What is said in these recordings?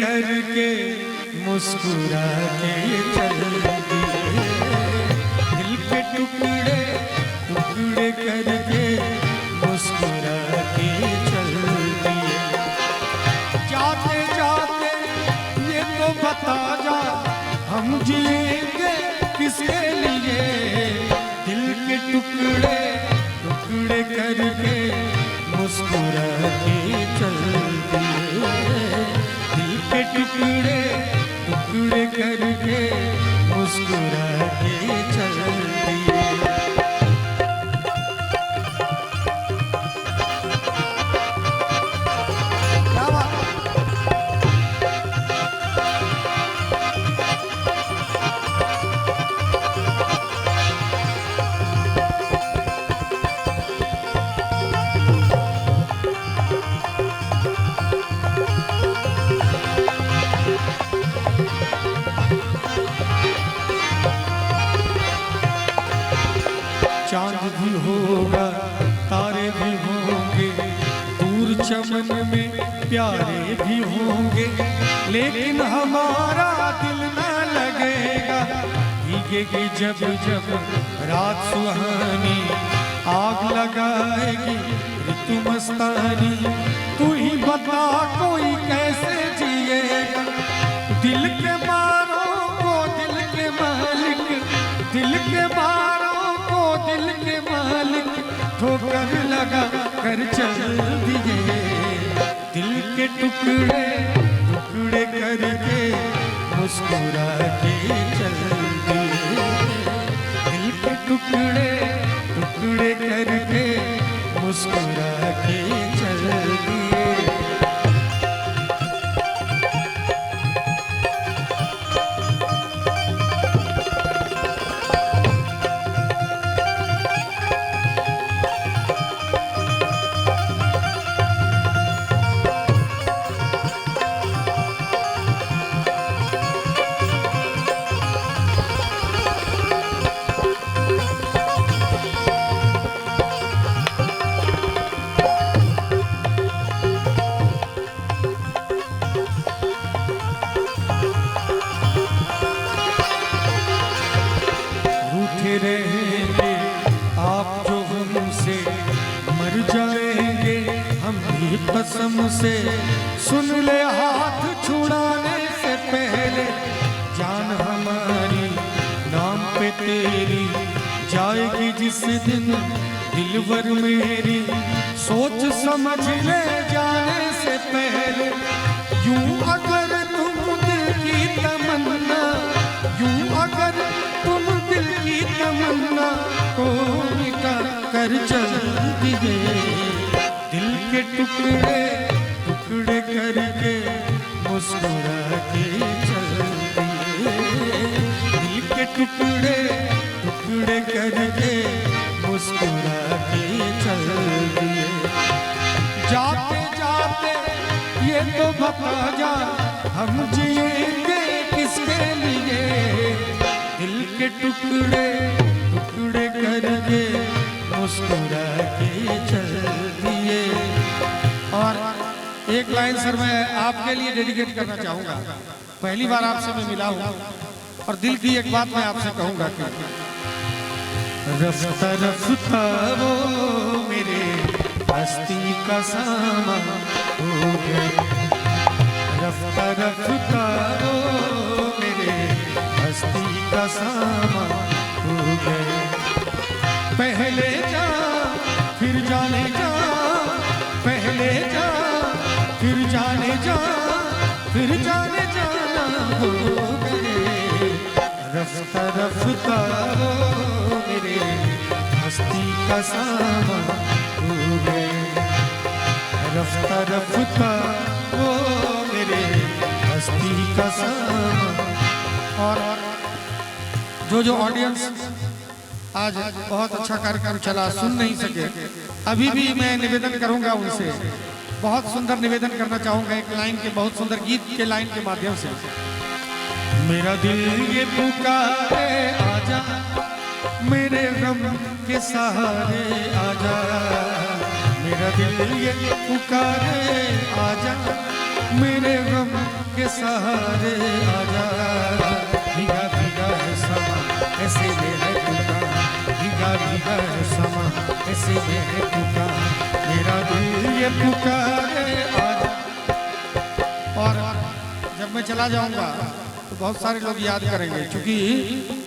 करके मुस्कुरा के चल दिए, दिल के टुकड़े टुकड़े करके मुस्कुरा के चल दिए। जाते जाते ये तो बता जा, हम जिएंगे किसके लिए? दिल के टुकड़े टुकड़े करके मुस्कुरा के चल दिए, दिल के टुकड़े टुकड़े करके मुस्कुरा के चल दिए। चांद भी होगा, तारे भी होंगे, दूर चमन में प्यारे भी होंगे, लेकिन हमारा दिल न लगेगा। भीगेगी जब जब रात सुहानी, आग लगाएगी ऋतु मस्तानी, तू ही बता कोई कैसे जिएगा? दिल के मारों को दिल के मालिक, दिल के मारों दिल के मालिक ठोकर लगा कर चल दिए, दिल के टुकड़े टुकड़े करके मुस्कुरा के चल दिए, दिल के टुकड़े टुकड़े करके मुस्कुरा के चल दिए। रहेंगे आप जो हमसे, मर जाएंगे हम भी कसम से। सुन ले हाथ छुड़ाने से पहले, जान हमारी नाम पे तेरी जाएगी जिस दिन दिलवर मेरी, सोच समझ ले जाने से पहले। यूं अगर तुम दिल की तमन्ना, यूं अगर तुम दिल की तमन्ना को मिटा कर चल दिए, दिल के टुकड़े टुकड़े करके मुस्कुरा के चल दिए, दिल के टुकड़े टुकड़े करके मुस्कुरा के चल दिए। जाते जाते ये तो बता जा, हम जिएंगे किसके लिए? दिल के टुकड़े टुकड़े करके मुस्कुरा के चल दिए। और एक लाइन सर मैं आपके लिए डेडिकेट करना चाहूँगा। पहली बार आपसे मैं मिला हूँ और दिल की एक बात मैं आपसे कहूँगा कि रफ्ता रफ्ता वो मेरे हस्ती का सामा हो गए, रफ्ता रफ्ता वो मेरे हस्ती का सामा हो गए। पहले जा फिर जाने जा, पहले जा फिर जाने जा, फिर जाने जाना हो गए। रफ्ता रफ्ता वो मेरे हस्ती का सामा हो गए, रफ्ता रफ्ता वो मेरे हस्ती का सामा। और जो ऑडियंस आज बहुत अच्छा कार्यक्रम चला, सुन नहीं सके, अभी भी मैं निवेदन करूंगा उनसे, बहुत सुंदर निवेदन करना चाहूंगा एक लाइन के, बहुत सुंदर गीत के लाइन के माध्यम से। मेरा दिल ये पुकारे आजा, मेरे गम के सहारे आजा, मेरा दिल ये पुकारे आजा, मेरे गम के सहारे आजा, भीगा भीगा है समा ऐसे में है टूटा, भीगा भीगा है समा ऐसे में है टूटा, मेरा दिल ये पुकारे आजा। और जब मैं चला जाऊंगा तो बहुत सारे लोग याद करेंगे, क्योंकि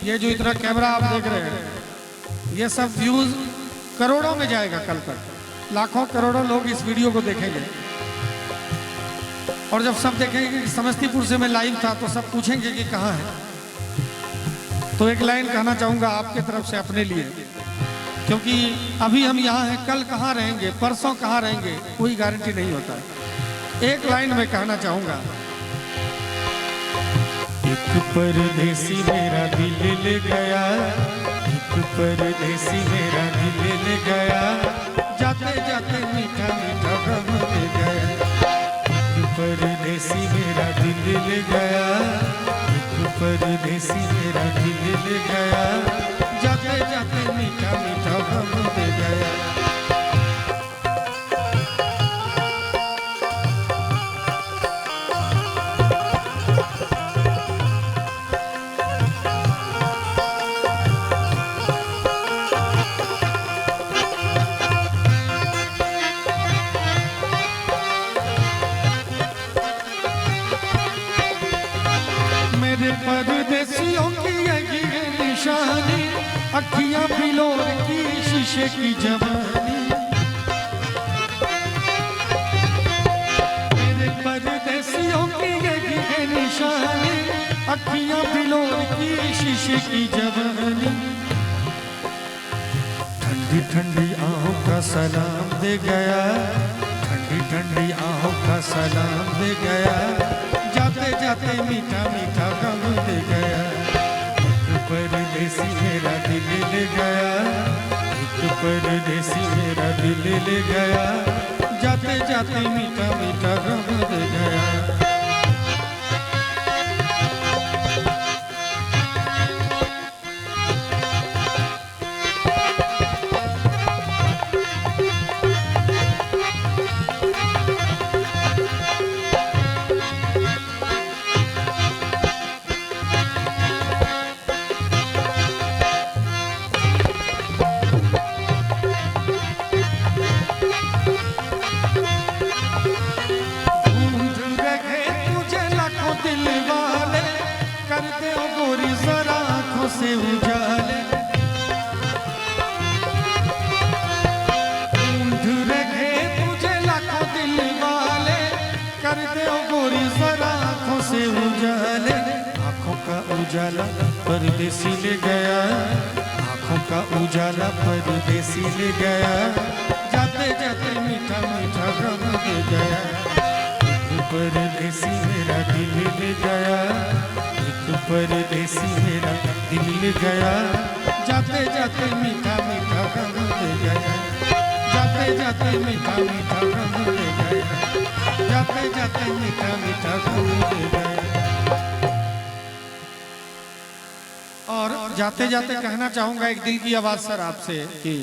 ये जो इतना कैमरा आप देख रहे हैं ये सब व्यूज करोड़ों में जाएगा, कल तक लाखों करोड़ों लोग इस वीडियो को देखेंगे। और जब सब देखेंगे कि समस्तीपुर से मैं लाइव था तो सब पूछेंगे कि कहाँ है। तो एक लाइन कहना चाहूंगा आपके तरफ से अपने लिए, क्योंकि अभी हम यहाँ हैं, कल कहाँ रहेंगे, परसों कहाँ रहेंगे, कोई गारंटी नहीं होता है। एक लाइन में कहना चाहूंगा, एक परदेसी मेरा दिल ले गया, एक परदेसी मेरा दिल ले गया, जाते जाते मीठा मीठा गम दे गया। एक परदेसी मेरा दिल ले गया, एक परदेसी मेरा दिल ले गया, जाते जाते मीठा मीठा गम दे गया। मेरे परदेसियों की यही है निशानी, अखियां बिलोर की शीशे की जवानी। मेरे परदेसियों की यही है निशानी, अखियां बिलोर की शीशे की जवानी। ठंडी ठंडी आहों का सलाम दे गया, ठंडी ठंडी आहों का सलाम दे गया, जाते जाते मीठा मीठा गम दे गया। एक परदेसी मेरा दिल ले गया, एक परदेसी मेरा दिल ले गया, जाते जाते मीठा मीठा गम दे गया। से उजाले ढूंढ रहे तुझे लाखों दिल वाले, कर दे गोरी जरा आंखों से उजाले। आंखों का उजाला परदेसी ले गया, आंखों का उजाला परदेसी ले गया, जाते जाते मीठा मीठा गम दे गया। एक परदेसी मेरा दिल ले गया, परदेसी मेरा दिल ले गया, जाते जाते मीठा मीठा गम दे गया, जाते जाते मीठा मीठा गम दे गया, जाते जाते मीठा मीठा गम दे गया। और जाते जाते कहना चाहूंगा एक दिल की आवाज सर आपसे कि